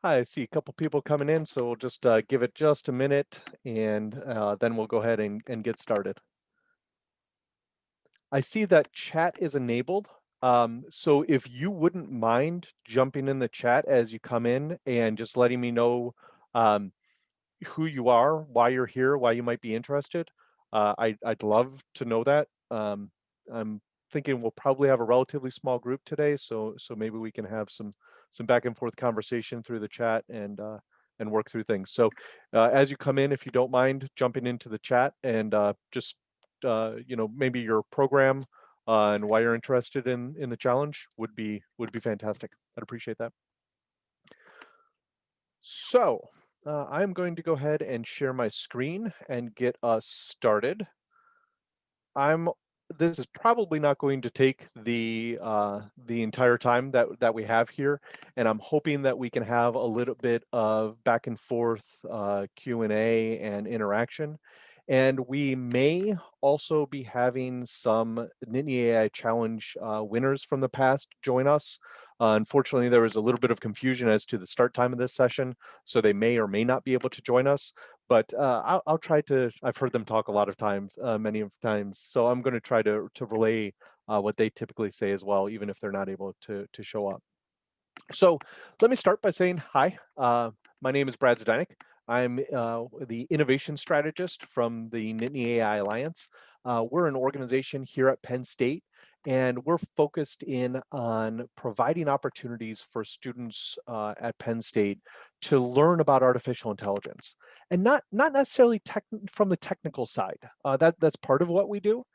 Hi, I see a couple people coming in, so we'll just give it just a minute and then we'll go ahead and get started. I see that chat is enabled. So if you wouldn't mind jumping in the chat as you come in and just letting me know um, who you are, why you're here, why you might be interested, I'd love to know that. I'm thinking we'll probably have a relatively small group today, so maybe we can have some back and forth conversation through the chat and work through things. So as you come in, if you don't mind jumping into the chat and just maybe your program and why you're interested in the challenge would be fantastic. I'd appreciate that. So I'm going to go ahead and share my screen and get us started. I'm This is probably not going to take the entire time that we have here, and I'm hoping that we can have a little bit of back and forth Q&A and interaction. And we may also be having some Nittany AI challenge winners from the past join us. Unfortunately, there was a little bit of confusion as to the start time of this session, so they may or may not be able to join us. But I'll try to. I've heard them talk a lot of times, many of times. So I'm going to try to relay what they typically say as well, even if they're not able to show up. So let me start by saying hi. My name is Brad Zdenek. I'm the innovation strategist from the Nittany AI Alliance. We're an organization here at Penn State, and we're focused in on providing opportunities for students at Penn State to learn about artificial intelligence, and not necessarily from the technical side. That's part of what we do,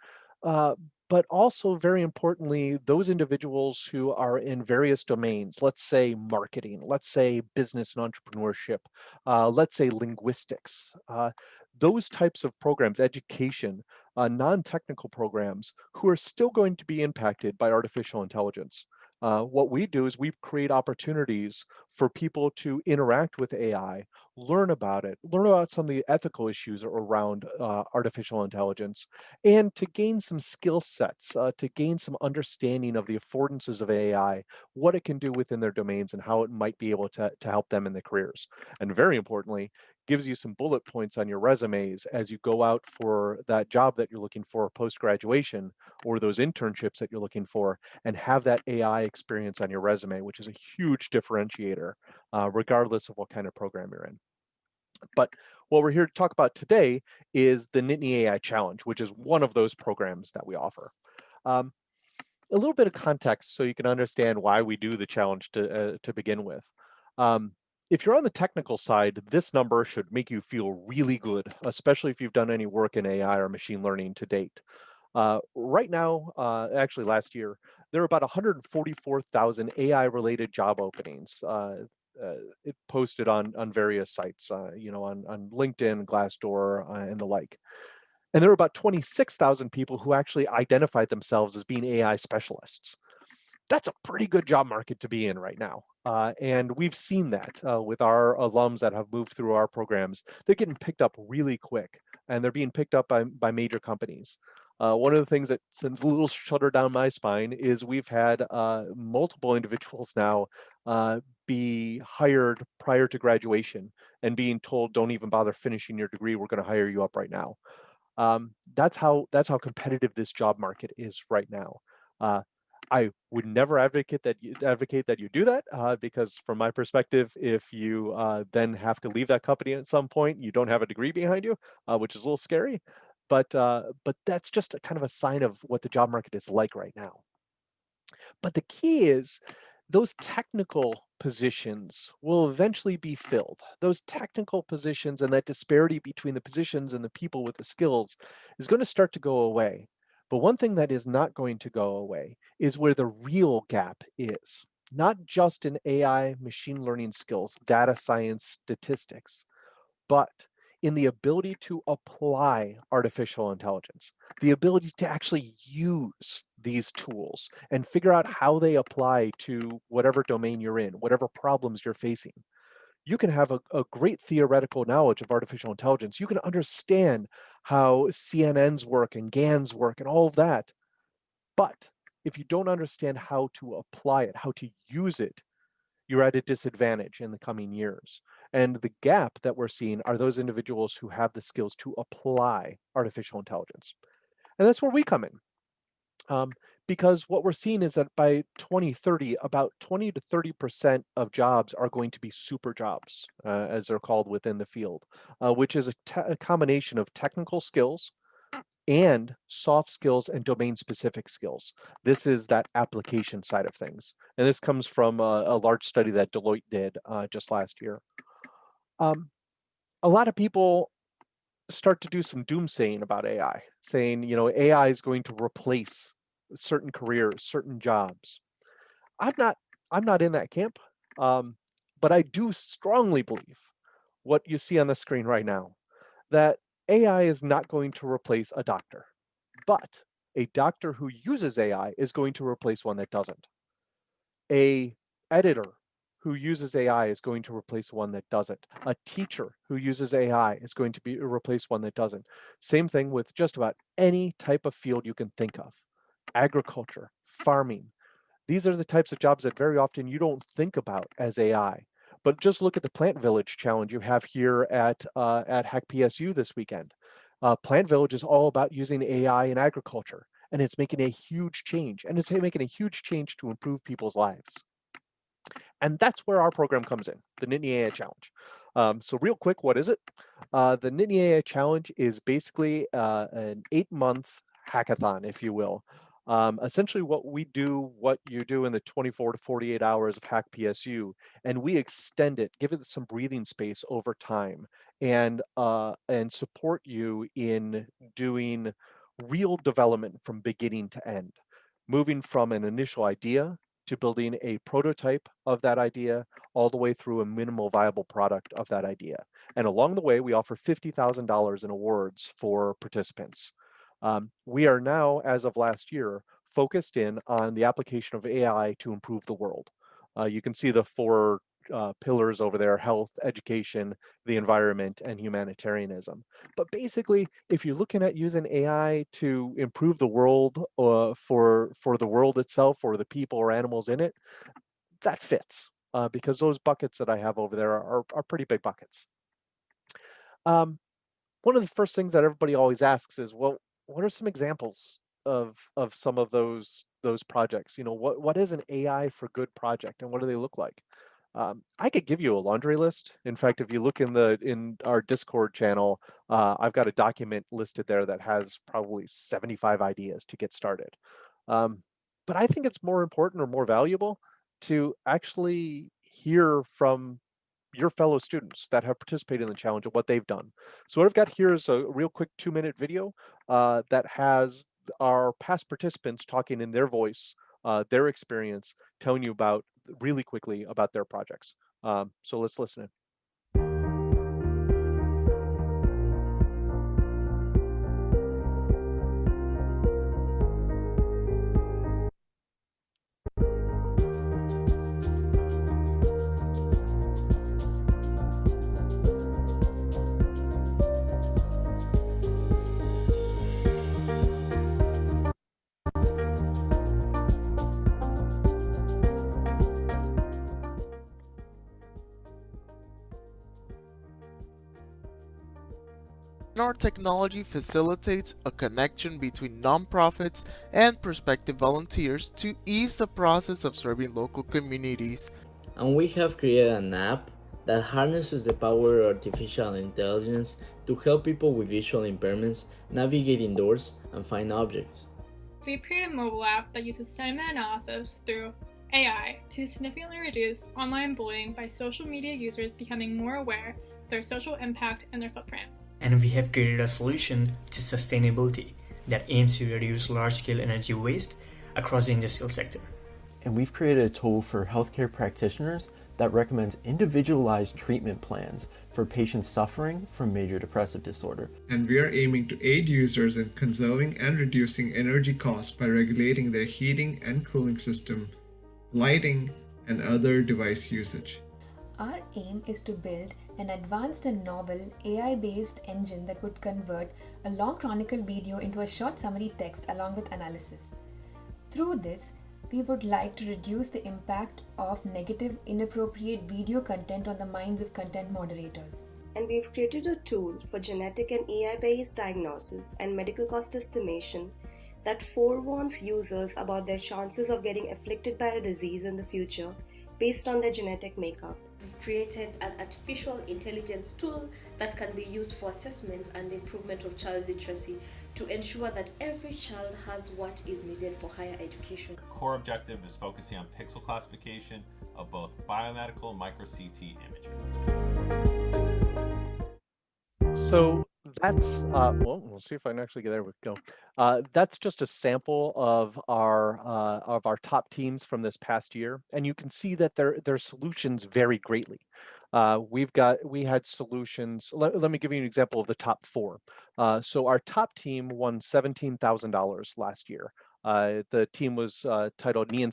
uh, but also very importantly, those individuals who are in various domains, let's say marketing, let's say business and entrepreneurship, let's say linguistics, those types of programs, education, non-technical programs who are still going to be impacted by artificial intelligence. What we do is we create opportunities for people to interact with AI, learn about it, learn about some of the ethical issues around artificial intelligence, and to gain some skill sets, to gain some understanding of the affordances of AI, what it can do within their domains, and how it might be able to help them in their careers. And very importantly, gives you some bullet points on your resumes as you go out for that job that you're looking for post graduation or those internships that you're looking for, and have that AI experience on your resume, which is a huge differentiator, regardless of what kind of program you're in. But what we're here to talk about today is the Nittany AI Challenge, which is one of those programs that we offer. Um, a little bit of context so you can understand why we do the challenge to begin with. Um, if you're on the technical side, this number should make you feel really good, especially if you've done any work in AI or machine learning to date. Right now, actually last year, there are about 144,000 AI-related job openings. It posted on various sites, on LinkedIn, Glassdoor, and the like. And there were about 26,000 people who actually identified themselves as being AI specialists. That's a pretty good job market to be in right now. And we've seen that with our alums that have moved through our programs. They're getting picked up really quick, and they're being picked up by major companies. One of the things that sends a little shudder down my spine is we've had multiple individuals now be hired prior to graduation and being told, don't even bother finishing your degree, we're going to hire you up right now. That's how competitive this job market is right now. Uh, I would never advocate that you do that because, from my perspective, if you then have to leave that company at some point, you don't have a degree behind you, which is a little scary. But that's just a kind of a sign of what the job market is like right now. But the key is those technical positions will eventually be filled. Those technical positions and that disparity between the positions and the people with the skills is going to start to go away. But one thing that is not going to go away is where the real gap is, not just in AI, machine learning skills, data science, statistics, but in the ability to apply artificial intelligence, the ability to actually use these tools and figure out how they apply to whatever domain you're in, whatever problems you're facing. You can have a great theoretical knowledge of artificial intelligence. You can understand how CNNs work and GANs work and all of that. But if you don't understand how to apply it, how to use it, you're at a disadvantage in the coming years. And the gap that we're seeing are those individuals who have the skills to apply artificial intelligence. And that's where we come in. Because what we're seeing is that by 2030, about 20 to 30% of jobs are going to be super jobs, as they're called within the field, which is a combination of technical skills and soft skills and domain-specific skills. This is that application side of things. And this comes from a large study that Deloitte did just last year. A lot of people start to do some doomsaying about AI, saying, AI is going to replace certain careers, certain jobs. I'm not in that camp, but I do strongly believe what you see on the screen right now, that AI is not going to replace a doctor, but a doctor who uses AI is going to replace one that doesn't. A editor who uses AI is going to replace one that doesn't. A teacher who uses AI is going to replace one that doesn't. Same thing with just about any type of field you can think of. Agriculture, farming. These are the types of jobs that very often you don't think about as AI. But just look at the Plant Village challenge you have here at HackPSU this weekend. Plant Village is all about using AI in agriculture, and it's making a huge change, and it's making a huge change to improve people's lives. And that's where our program comes in, the Nittany Ai Challenge. So real quick, what is it? The Nittany Ai Challenge is basically an 8-month hackathon, if you will. Essentially what we do, what you do in the 24 to 48 hours of HackPSU, and we extend it, give it some breathing space over time, and support you in doing real development from beginning to end, moving from an initial idea to building a prototype of that idea all the way through a minimal viable product of that idea. And along the way, we offer $50,000 in awards for participants. We are now, as of last year, focused in on the application of AI to improve the world. You can see the 4 pillars over there: health, education, the environment, and humanitarianism. But basically, if you're looking at using AI to improve the world for the world itself or the people or animals in it, that fits, because those buckets that I have over there are pretty big buckets. One of the first things that everybody always asks is, well, what are some examples of some of those projects? What is an AI for good project, and what do they look like? I could give you a laundry list. In fact, if you look in our Discord channel, I've got a document listed there that has probably 75 ideas to get started. But I think it's more important or more valuable to actually hear from your fellow students that have participated in the challenge and what they've done. So what I've got here is a real quick 2-minute video that has our past participants talking in their voice, their experience, telling you about really quickly about their projects. So let's listen in. Our technology facilitates a connection between nonprofits and prospective volunteers to ease the process of serving local communities. And we have created an app that harnesses the power of artificial intelligence to help people with visual impairments navigate indoors and find objects. We've created a mobile app that uses sentiment analysis through AI to significantly reduce online bullying by social media users becoming more aware of their social impact and their footprint. And we have created a solution to sustainability that aims to reduce large-scale energy waste across the industrial sector. And we've created a tool for healthcare practitioners that recommends individualized treatment plans for patients suffering from major depressive disorder. And we are aiming to aid users in conserving and reducing energy costs by regulating their heating and cooling system, lighting, and other device usage. Our aim is to build an advanced and novel AI-based engine that would convert a long chronicle video into a short summary text along with analysis. Through this, We would like to reduce the impact of negative, inappropriate video content on the minds of content moderators. And we've created a tool for genetic and AI-based diagnosis and medical cost estimation that forewarns users about their chances of getting afflicted by a disease in the future based on their genetic makeup. We've created an artificial intelligence tool that can be used for assessment and improvement of child literacy to ensure that every child has what is needed for higher education. Our core objective is focusing on pixel classification of both biomedical micro-CT imaging. So that's well, we'll see if I can actually get there. We go. That's just a sample of our top teams from this past year, and you can see that their solutions vary greatly. We had solutions. Let me give you an example of the top four. So our top team won $17,000 last year. The team was titled Nian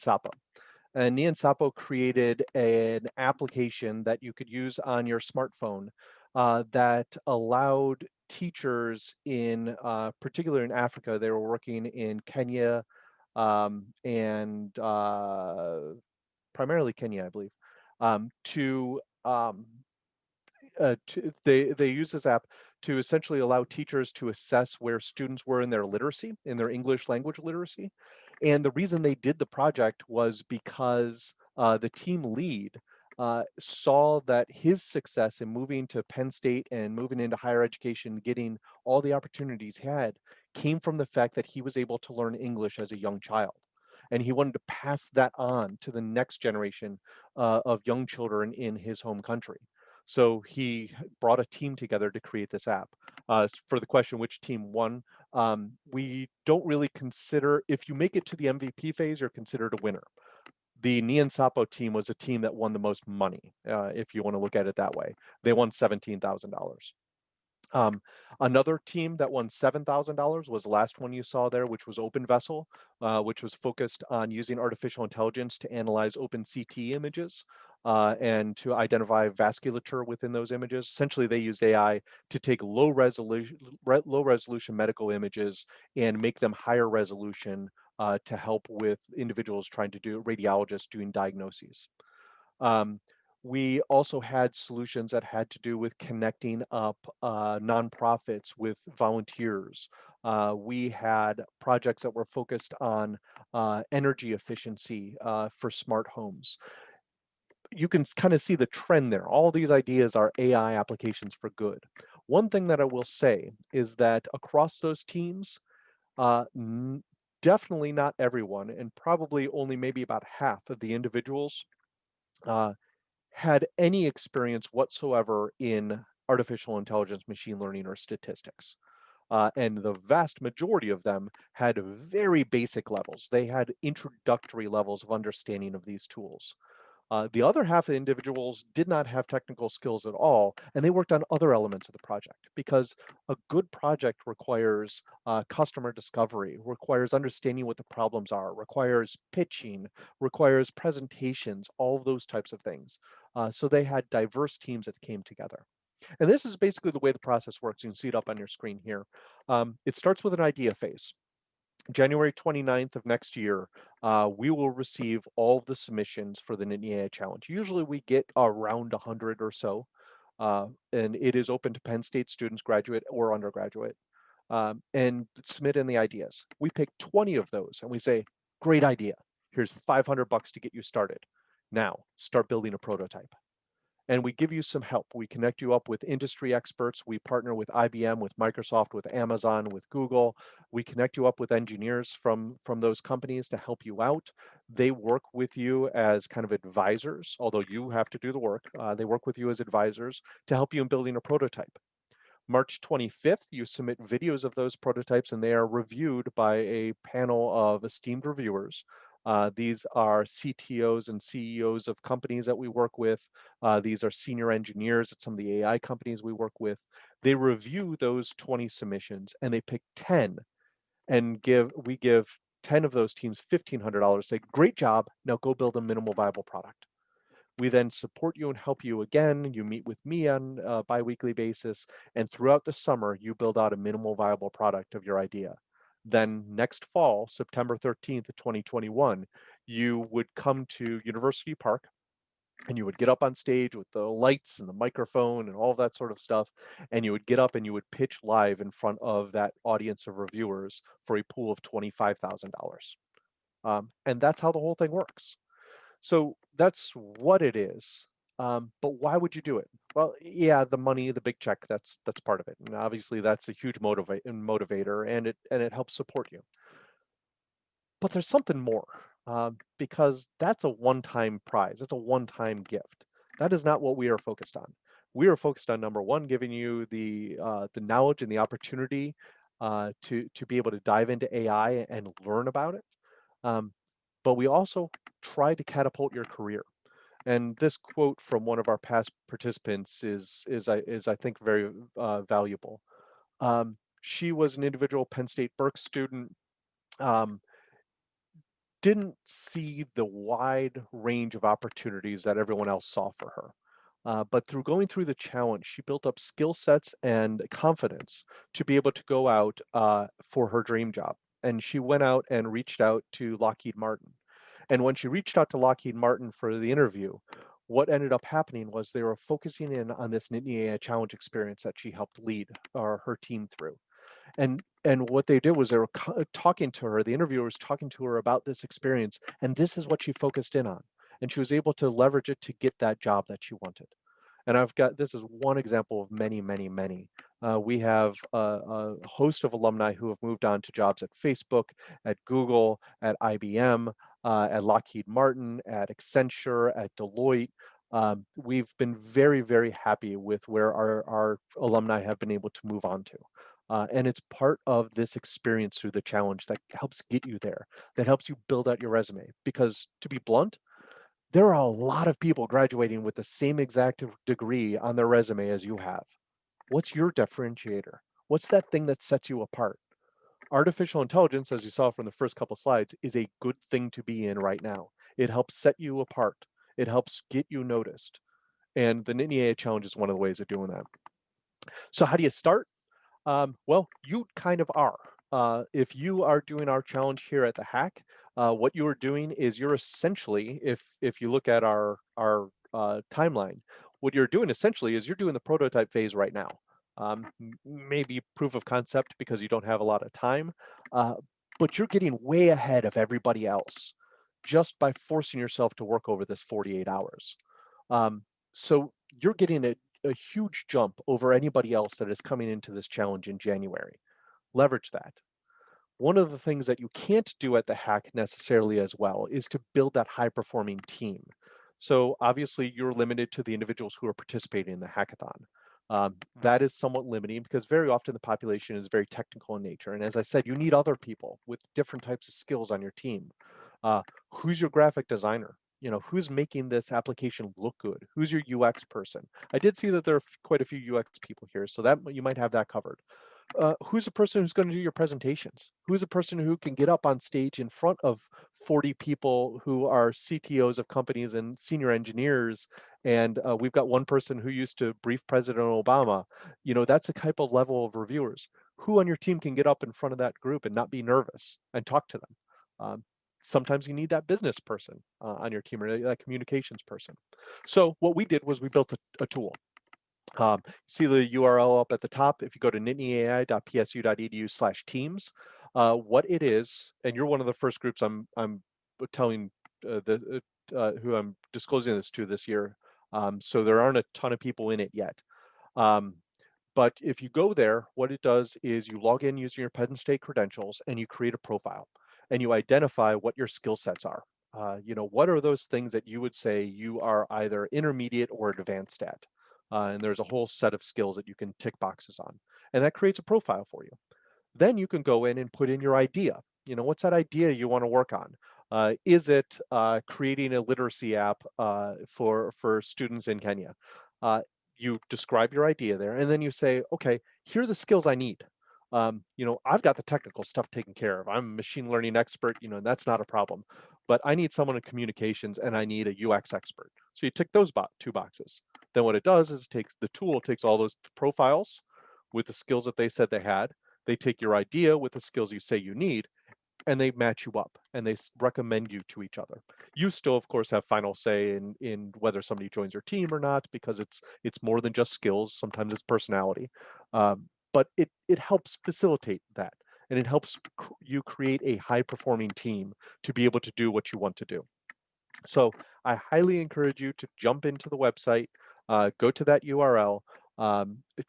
and Nian Sapo created an application that you could use on your smartphone that allowed teachers in, particularly in Africa, they were working in Kenya and primarily Kenya, I believe, they use this app to essentially allow teachers to assess where students were in their literacy, in their English language literacy. And the reason they did the project was because the team lead saw that his success in moving to Penn State and moving into higher education, getting all the opportunities he had, came from the fact that he was able to learn English as a young child. And he wanted to pass that on to the next generation of young children in his home country. So he brought a team together to create this app. For the question, which team won? We don't really consider, if you make it to the MVP phase, you're considered a winner. The Nian Sapo team was a team that won the most money, if you want to look at it that way. They won $17,000. Another team that won $7,000 was the last one you saw there, which was Open Vessel, which was focused on using artificial intelligence to analyze open CT images and to identify vasculature within those images. Essentially, they used AI to take low resolution medical images and make them higher resolution to help with individuals trying to do radiologists doing diagnoses. We also had solutions that had to do with connecting up nonprofits with volunteers. We had projects that were focused on energy efficiency for smart homes. You can kind of see the trend there. All these ideas are AI applications for good. One thing that I will say is that across those teams, definitely not everyone, and probably only maybe about half of the individuals had any experience whatsoever in artificial intelligence, machine learning, or statistics. And the vast majority of them had very basic levels. They had introductory levels of understanding of these tools. The other half of the individuals did not have technical skills at all, and they worked on other elements of the project because a good project requires customer discovery, requires understanding what the problems are, requires pitching, requires presentations, all of those types of things. So they had diverse teams that came together. And this is basically the way the process works. You can see it up on your screen here. It starts with an idea phase. January 29th of next year, we will receive all of the submissions for the Nittany Ai Challenge. Usually we get around 100 or so, and it is open to Penn State students, graduate or undergraduate, and submit in the ideas. We pick 20 of those and we say, great idea. Here's $500 to get you started. Now start building a prototype. And we give you some help. We connect you up with industry experts. We partner with IBM, with Microsoft, with Amazon, with Google. We connect you up with engineers from those companies to help you out. They work with you as kind of advisors, although you have to do the work. They work with you as advisors to help you in building a prototype. March 25th, you submit videos of those prototypes and they are reviewed by a panel of esteemed reviewers. These are CTOs and CEOs of companies that we work with. These are senior engineers at some of the AI companies we work with. They review those 20 submissions and they pick 10 and we give 10 of those teams $1,500, say, great job, now go build a minimal viable product. We then support you and help you again. You meet with me on a bi-weekly basis, and throughout the summer, you build out a minimal viable product of your idea. Then next fall, September 13th of 2021, you would come to University Park and you would get up on stage with the lights and the microphone and all that sort of stuff, and you would get up and you would pitch live in front of that audience of reviewers for a pool of $25,000. And that's how the whole thing works. So that's what it is. But why would you do it? Well, yeah, the money, the big check, that's part of it. And obviously that's a huge motivator, and it helps support you. But there's something more, because that's a one-time prize. It's a one-time gift. That is not what we are focused on. We are focused on, number one, giving you the knowledge and the opportunity to be able to dive into AI and learn about it. But we also try to catapult your career. And this quote from one of our past participants is I think very valuable. She was an individual Penn State Berkeley student. Didn't see the wide range of opportunities that everyone else saw for her. But through going through the challenge, she built up skill sets and confidence to be able to go out for her dream job. And she went out and reached out to Lockheed Martin. And when she reached out to Lockheed Martin for the interview, what ended up happening was they were focusing in on this Nittany Ai challenge experience that she helped lead her team through. And what they did was they were talking to her, the interviewer was talking to her about this experience, and this is what she focused in on. And she was able to leverage it to get that job that she wanted. And this is one example of many, many, many. We have a host of alumni who have moved on to jobs at Facebook, at Google, at IBM, at Lockheed Martin, at Accenture, at Deloitte. We've been very, very happy with where our alumni have been able to move on to. And it's part of this experience through the challenge that helps get you there, that helps you build out your resume. Because to be blunt, there are a lot of people graduating with the same exact degree on their resume as you have. What's your differentiator? What's that thing that sets you apart? Artificial intelligence, as you saw from the first couple slides, is a good thing to be in right now. It helps set you apart. It helps get you noticed. And the Nittany Ai challenge is one of the ways of doing that. So how do you start? Well, you kind of are. If you are doing our challenge here at the Hack, what you are doing is you're essentially, if you look at our timeline, what you're doing essentially is you're doing the prototype phase right now. Maybe proof of concept because you don't have a lot of time, but you're getting way ahead of everybody else just by forcing yourself to work over this 48 hours. So you're getting a huge jump over anybody else that is coming into this challenge in January. Leverage that. One of the things that you can't do at the Hack necessarily as well is to build that high-performing team. So obviously you're limited to the individuals who are participating in the hackathon. That is somewhat limiting because very often the population is very technical in nature. And as I said, you need other people with different types of skills on your team. Who's your graphic designer? Who's making this application look good? Who's your UX person? I did see that there are quite a few UX people here, so that you might have that covered. Who's the person who's going to do your presentations? Who's the person who can get up on stage in front of 40 people who are CTOs of companies and senior engineers? And we've got one person who used to brief President Obama. That's the type of level of reviewers. Who on your team can get up in front of that group and not be nervous and talk to them? Sometimes you need that business person on your team or that communications person. So what we did was we built a tool. See the URL up at the top. If you go to nittanyai.psu.edu/teams, what it is, and you're one of the first groups I'm telling who I'm disclosing this to this year. So there aren't a ton of people in it yet. But if you go there, what it does is you log in using your Penn State credentials and you create a profile. And you identify what your skill sets are. What are those things that you would say you are either intermediate or advanced at? And there's a whole set of skills that you can tick boxes on. And that creates a profile for you. Then you can go in and put in your idea. What's that idea you want to work on? Is it creating a literacy app for students in Kenya? You describe your idea there, and then you say, okay, here are the skills I need. I've got the technical stuff taken care of. I'm a machine learning expert, and that's not a problem. But I need someone in communications and I need a UX expert. So you tick those two boxes. Then what it does is the tool takes all those profiles with the skills that they said they had. They take your idea with the skills you say you need, and they match you up and they recommend you to each other. You still, of course, have final say in whether somebody joins your team or not, because it's more than just skills. Sometimes it's personality, but it helps facilitate that, and it helps you create a high performing team to be able to do what you want to do. So I highly encourage you to jump into the website, go to that URL,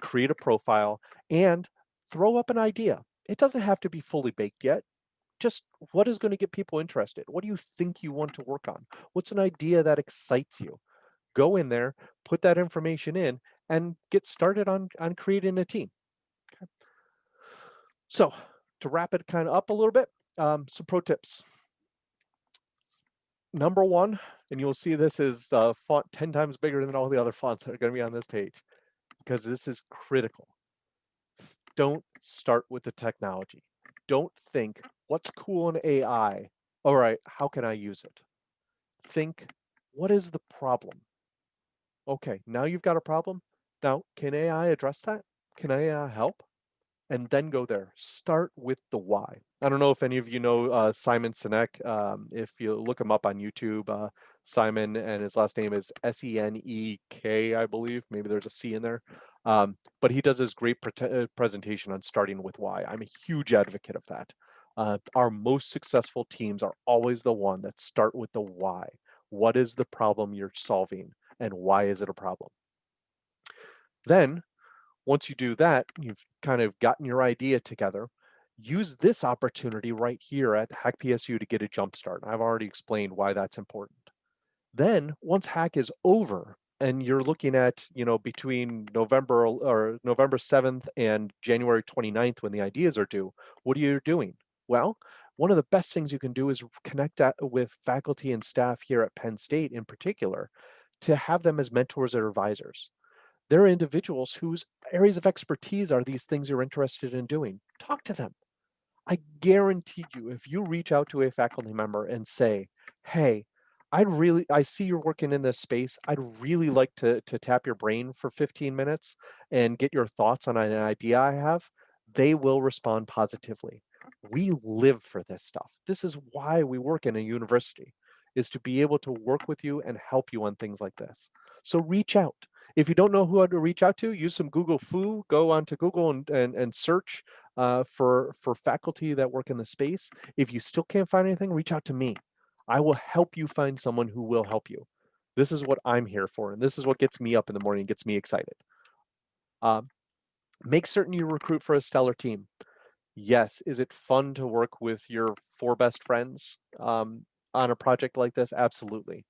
create a profile, and throw up an idea. It doesn't have to be fully baked yet. Just what is going to get people interested? What do you think you want to work on? What's an idea that excites you? Go in there, put that information in, and get started on creating a team. Okay. So to wrap it kind of up a little bit, some pro tips. Number one, and you'll see this is font 10 times bigger than all the other fonts that are going to be on this page, because this is critical. Don't start with the technology. Don't think, what's cool in AI? All right, how can I use it? Think, what is the problem? Okay, now you've got a problem. Now, can AI address that? Can AI help? And then go there. Start with the why. I don't know if any of you know Simon Sinek. If you look him up on YouTube, Simon, and his last name is Senek, I believe. Maybe there's a C in there. But he does this great presentation on starting with why. I'm a huge advocate of that. Our most successful teams are always the one that start with the why. What is the problem you're solving, and why is it a problem? Then, once you do that, you've kind of gotten your idea together. Use this opportunity right here at HackPSU to get a jump start. I've already explained why that's important. Then, once Hack is over, and you're looking at, between November 7th and January 29th when the ideas are due, what are you doing? Well, one of the best things you can do is connect with faculty and staff here at Penn State in particular, to have them as mentors or advisors. There are individuals whose areas of expertise are these things you're interested in doing. Talk to them. I guarantee you, if you reach out to a faculty member and say, hey, I see you're working in this space. I'd really like to tap your brain for 15 minutes and get your thoughts on an idea I have, they will respond positively. We live for this stuff. This is why we work in a university, is to be able to work with you and help you on things like this. So reach out. If you don't know who to reach out to, use some Google Foo. Go onto Google and search for faculty that work in the space. If you still can't find anything, reach out to me. I will help you find someone who will help you. This is what I'm here for, and this is what gets me up in the morning, gets me excited. Make certain you recruit for a stellar team. Yes, is it fun to work with your 4 best friends on a project like this? Absolutely.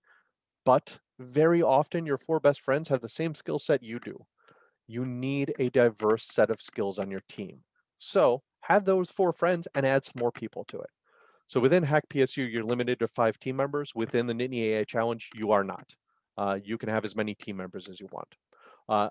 But very often your 4 best friends have the same skill set you do. You need a diverse set of skills on your team. So have those 4 friends and add some more people to it. So within HackPSU, you're limited to 5 team members. Within the Nittany Ai Challenge, you are not. You can have as many team members as you want.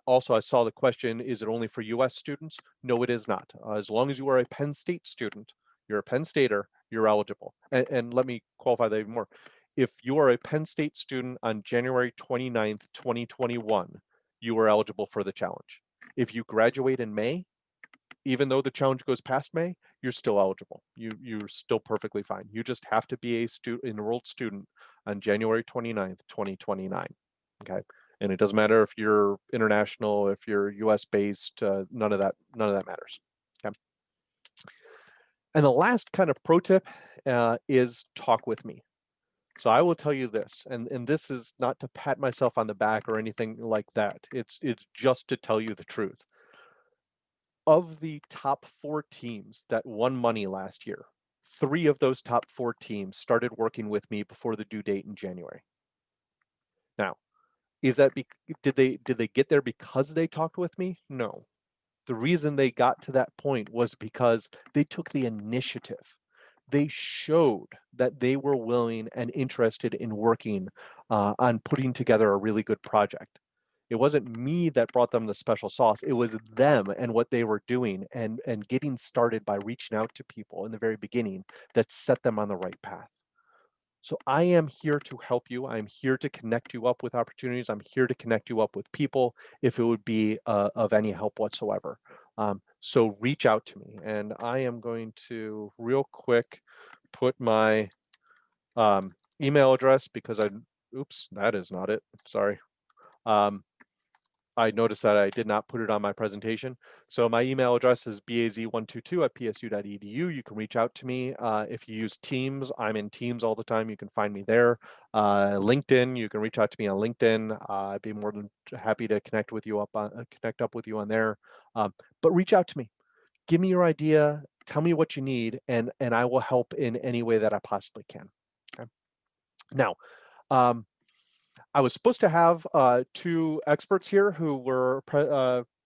Also, I saw the question, is it only for US students? No, it is not. As long as you are a Penn State student, you're a Penn Stater, you're eligible. And let me qualify that even more. If you are a Penn State student on January 29th, 2021, you are eligible for the challenge. If you graduate in May, even though the challenge goes past May, you're still eligible. You're still perfectly fine. You just have to be a enrolled student on January 29th, 2029. Okay. And it doesn't matter if you're international, if you're US based, none of that matters. Okay. And the last kind of pro tip is talk with me. So I will tell you this, and this is not to pat myself on the back or anything like that. It's just to tell you the truth. Of the top 4 teams that won money last year, 3 of those top 4 teams started working with me before the due date in January. Now, is that did they get there because they talked with me? No. The reason they got to that point was because they took the initiative. They showed that they were willing and interested in working on putting together a really good project. It wasn't me that brought them the special sauce. It was them and what they were doing and getting started by reaching out to people in the very beginning that set them on the right path. So I am here to help you. I'm here to connect you up with opportunities. I'm here to connect you up with people if it would be of any help whatsoever. So reach out to me, and I am going to real quick put my email address because oops, that is not it. Sorry. I noticed that I did not put it on my presentation. So my email address is baz122@psu.edu. You can reach out to me. If you use Teams, I'm in Teams all the time. You can find me there. LinkedIn, you can reach out to me on LinkedIn. I'd be more than happy to connect with you connect up with you on there. But reach out to me. Give me your idea. Tell me what you need, and I will help in any way that I possibly can. Okay. Now, I was supposed to have two experts here who were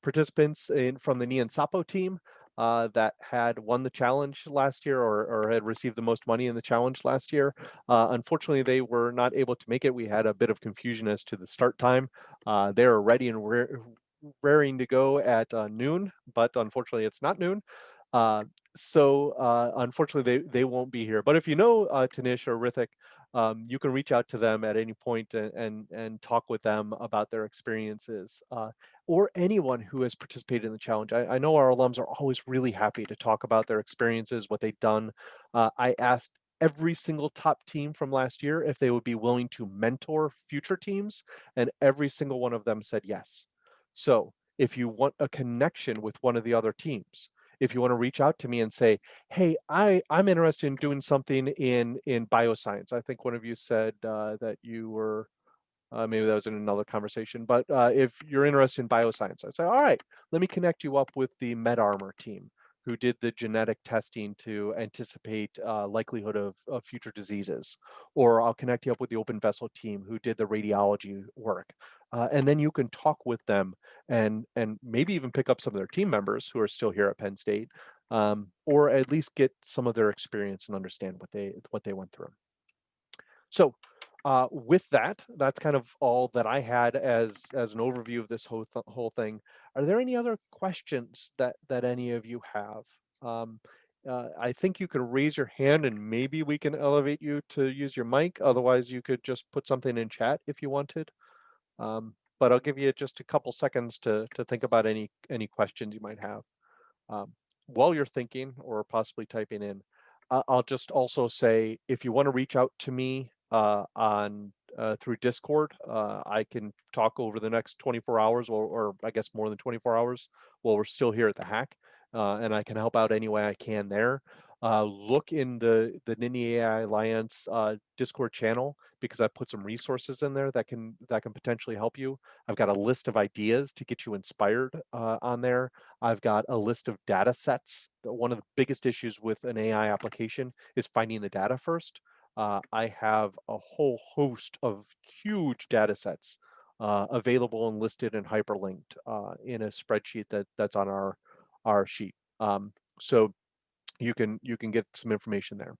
participants from the Nian Sapo team that had won the challenge last year or had received the most money in the challenge last year. Unfortunately, they were not able to make it. We had a bit of confusion as to the start time. They are ready and raring to go at noon, but unfortunately it's not noon. So unfortunately they won't be here. But if you know Tanish or Rithik, you can reach out to them at any point and talk with them about their experiences, or anyone who has participated in the challenge. I know our alums are always really happy to talk about their experiences, what they've done. I asked every single top team from last year if they would be willing to mentor future teams, and every single one of them said yes. So if you want a connection with one of the other teams, if you want to reach out to me and say, hey, I'm interested in doing something in bioscience. I think one of you said that you were, maybe that was in another conversation, but if you're interested in bioscience, I'd say, all right, let me connect you up with the MedArmor team who did the genetic testing to anticipate likelihood of future diseases. Or I'll connect you up with the Open Vessel team who did the radiology work. And then you can talk with them and maybe even pick up some of their team members who are still here at Penn State, or at least get some of their experience and understand what they went through. So with that, that's kind of all that I had as an overview of this whole thing. Are there any other questions that any of you have? I think you could raise your hand and maybe we can elevate you to use your mic. Otherwise, you could just put something in chat if you wanted. But I'll give you just a couple seconds to think about any questions you might have. While you're thinking or possibly typing in, I'll just also say, if you want to reach out to me through Discord, I can talk over the next 24 hours or I guess more than 24 hours while we're still here at the Hack, and I can help out any way I can there. Look in the Nittany Ai Alliance Discord channel because I put some resources in there that can potentially help you. I've got a list of ideas to get you inspired on there. I've got a list of data sets. One of the biggest issues with an AI application is finding the data first. I have a whole host of huge data sets available and listed and hyperlinked in a spreadsheet that's on our sheet. So you can get some information there.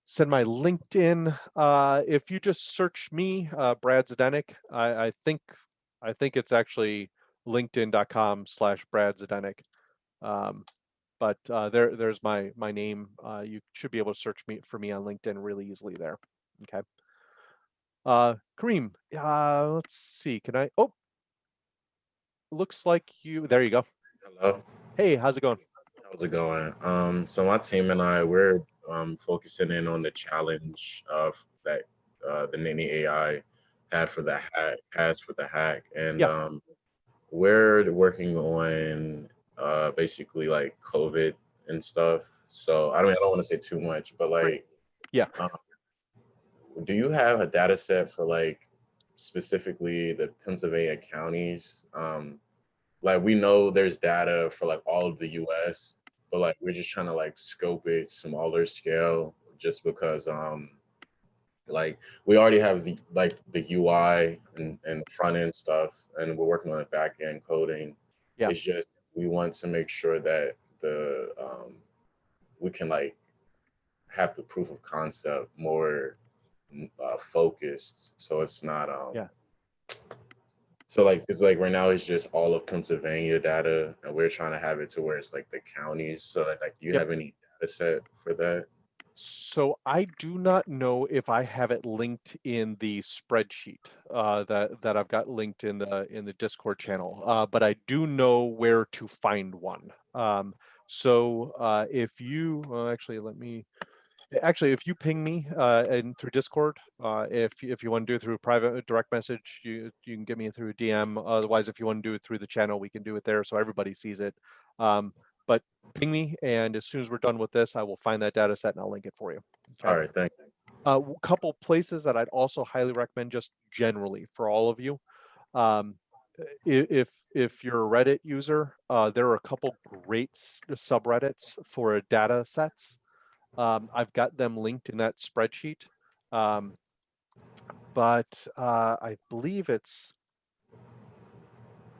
Send my LinkedIn. If you just search me, Brad Zdenek, I think it's actually linkedin.com/Brad Zdenek. But there's my name. You should be able to search for me on LinkedIn really easily there. Okay. Kareem, let's see. Can I? Oh, looks like you. There you go. Hello. Hey, how's it going? How's it going? So my team and I, we're focusing in on the challenge of that the Nittany AI has for the hack, and Yeah. we're working on basically like COVID and stuff. So I don't want to say too much, but like, yeah. Do you have a data set for like specifically the Pennsylvania counties? Like we know there's data for like all of the US, but like we're just trying to like scope it smaller scale just because like we already have the UI and front end stuff and we're working on the back end coding. Yeah. It's just we want to make sure that the we can like have the proof of concept more focused so it's not yeah. So like, cause like right now it's just all of Pennsylvania data, and we're trying to have it to where it's like the counties. So like, do you have any data set for that? So I do not know if I have it linked in the spreadsheet that I've got linked in the Discord channel, but I do know where to find one. So if you actually, if you ping me and through Discord, if you want to do it through a private direct message, you can get me through a DM. Otherwise, if you want to do it through the channel, we can do it there so everybody sees it. But ping me, and as soon as we're done with this, I will find that data set and I'll link it for you. Okay? All right, thank you. A couple places that I'd also highly recommend, just generally for all of you. If you're a Reddit user, there are a couple great subreddits for data sets. I've got them linked in that spreadsheet, but I believe it's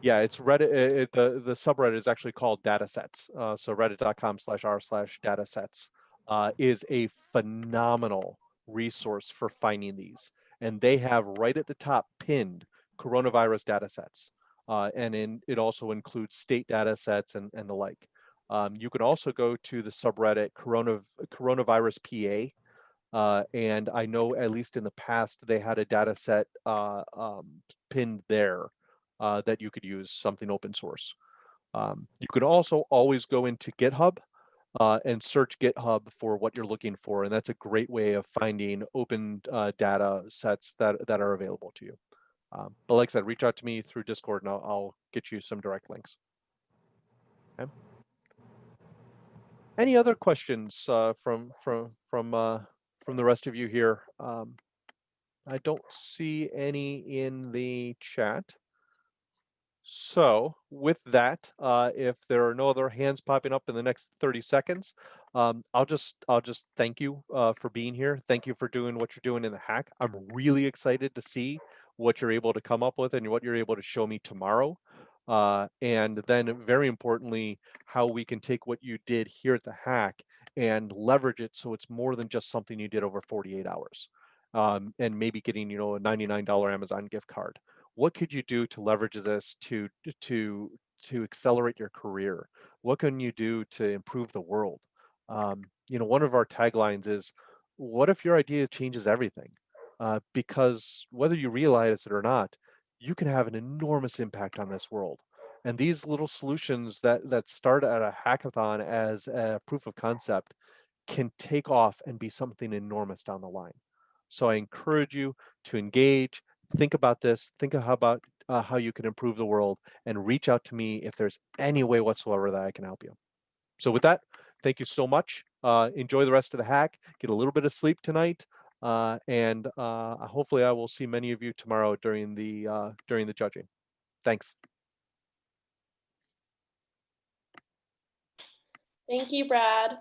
Reddit. The subreddit is actually called datasets. So reddit.com/r/datasets is a phenomenal resource for finding these, and they have right at the top pinned coronavirus datasets, and it also includes state datasets and the like. You can also go to the subreddit coronavirus PA. And I know at least in the past they had a data set pinned there that you could use, something open source. You could also always go into GitHub and search GitHub for what you're looking for, and that's a great way of finding open data sets that are available to you. But like I said, reach out to me through Discord and I'll get you some direct links. Okay. Any other questions from the rest of you here? I don't see any in the chat. So with that, if there are no other hands popping up in the next 30 seconds, I'll just thank you for being here. Thank you for doing what you're doing in the hack. I'm really excited to see what you're able to come up with and what you're able to show me tomorrow. And then very importantly, how we can take what you did here at the hack and leverage it so it's more than just something you did over 48 hours. And maybe getting, a $99 Amazon gift card. What could you do to leverage this to accelerate your career? What can you do to improve the world? One of our taglines is, what if your idea changes everything? Because whether you realize it or not, you can have an enormous impact on this world. And these little solutions that start at a hackathon as a proof of concept can take off and be something enormous down the line. So I encourage you to engage, think about this, think of how you can improve the world, and reach out to me if there's any way whatsoever that I can help you. So with that, thank you so much. Enjoy the rest of the hack. Get a little bit of sleep tonight, and hopefully I will see many of you tomorrow during the judging. Thanks. Thank you, Brad.